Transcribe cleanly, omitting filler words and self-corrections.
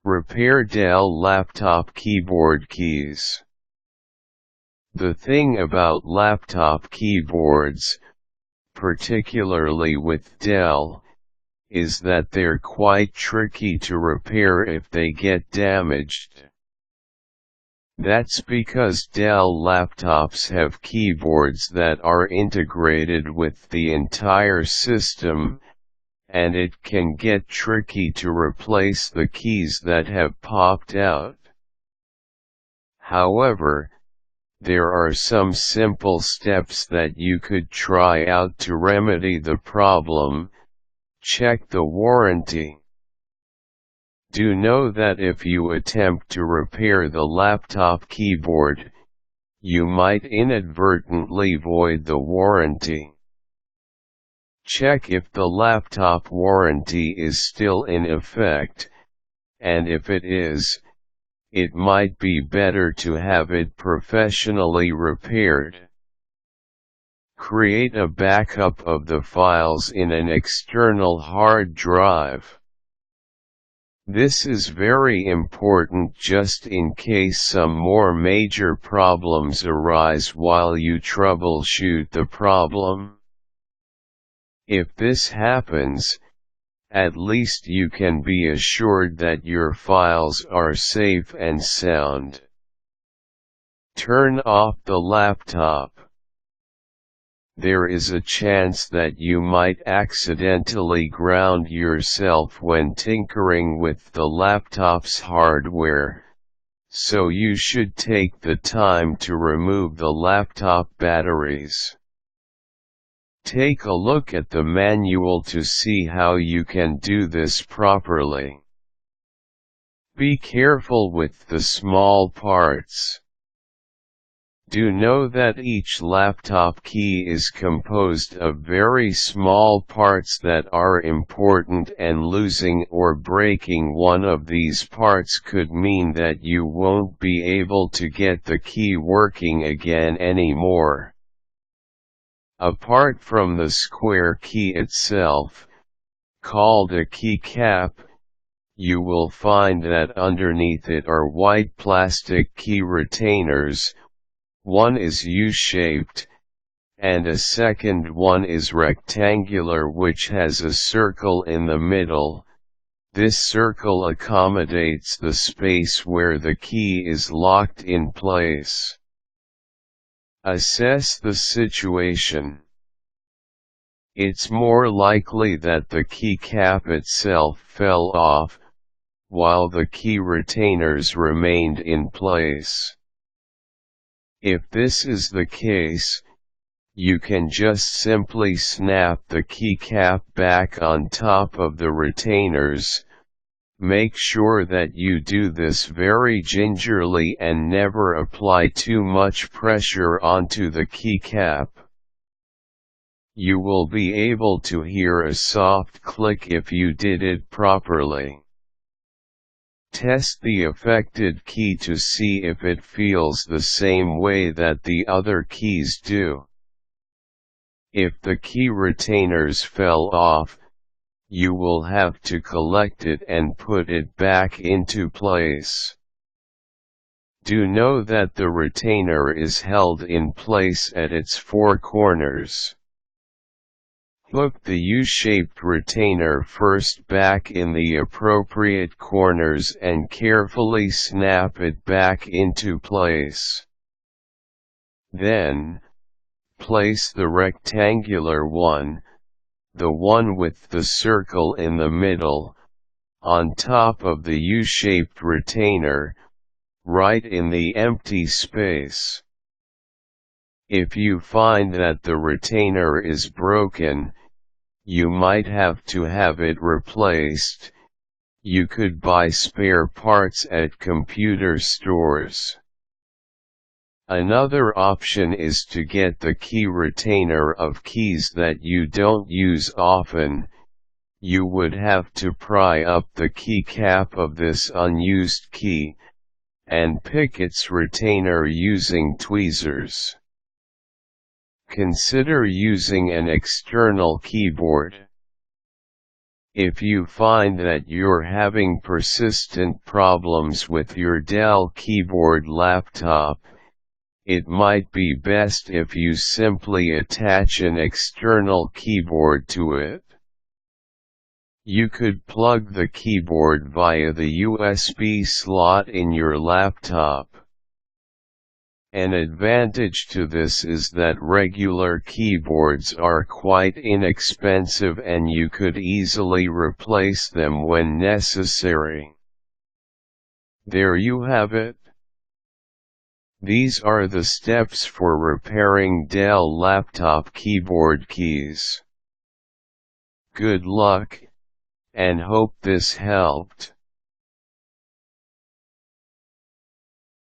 Repair Dell laptop keyboard keys. The thing about laptop keyboards, particularly with Dell, is that they're quite tricky to repair if they get damaged. That's because Dell laptops have keyboards that are integrated with the entire system, and it can get tricky to replace the keys that have popped out. However, there are some simple steps that you could try out to remedy the problem. Check the warranty. Do know that if you attempt to repair the laptop keyboard, you might inadvertently void the warranty. Check if the laptop warranty is still in effect, and if it is, it might be better to have it professionally repaired. Create a backup of the files in an external hard drive. This is very important just in case some more major problems arise while you troubleshoot the problem. If this happens, at least you can be assured that your files are safe and sound. Turn off the laptop. There is a chance that you might accidentally ground yourself when tinkering with the laptop's hardware, so you should take the time to remove the laptop batteries. Take a look at the manual to see how you can do this properly. Be careful with the small parts. Do know that each laptop key is composed of very small parts that are important, and losing or breaking one of these parts could mean that you won't be able to get the key working again anymore. Apart from the square key itself, called a keycap, you will find that underneath it are white plastic key retainers. One is U-shaped, and a second one is rectangular, which has a circle in the middle. This circle accommodates the space where the key is locked in place. Assess the situation. It's more likely that the keycap itself fell off, while the key retainers remained in place. If this is the case, you can just simply snap the keycap back on top of the retainers. Make sure that you do this very gingerly and never apply too much pressure onto the keycap. You will be able to hear a soft click if you did it properly. Test the affected key to see if it feels the same way that the other keys do. If the key retainers fell off, you will have to collect it and put it back into place. Do know that the retainer is held in place at its four corners. Hook the U-shaped retainer first back in the appropriate corners and carefully snap it back into place. Then, place the rectangular one, the one with the circle in the middle, on top of the U-shaped retainer, right in the empty space. If you find that the retainer is broken, you might have to have it replaced. You could buy spare parts at computer stores. Another option is to get the key retainer of keys that you don't use often. You would have to pry up the keycap of this unused key, and pick its retainer using tweezers. Consider using an external keyboard. If you find that you're having persistent problems with your Dell keyboard laptop, it might be best if you simply attach an external keyboard to it. You could plug the keyboard via the USB slot in your laptop. An advantage to this is that regular keyboards are quite inexpensive and you could easily replace them when necessary. There you have it. These are the steps for repairing Dell laptop keyboard keys. Good luck, and hope this helped.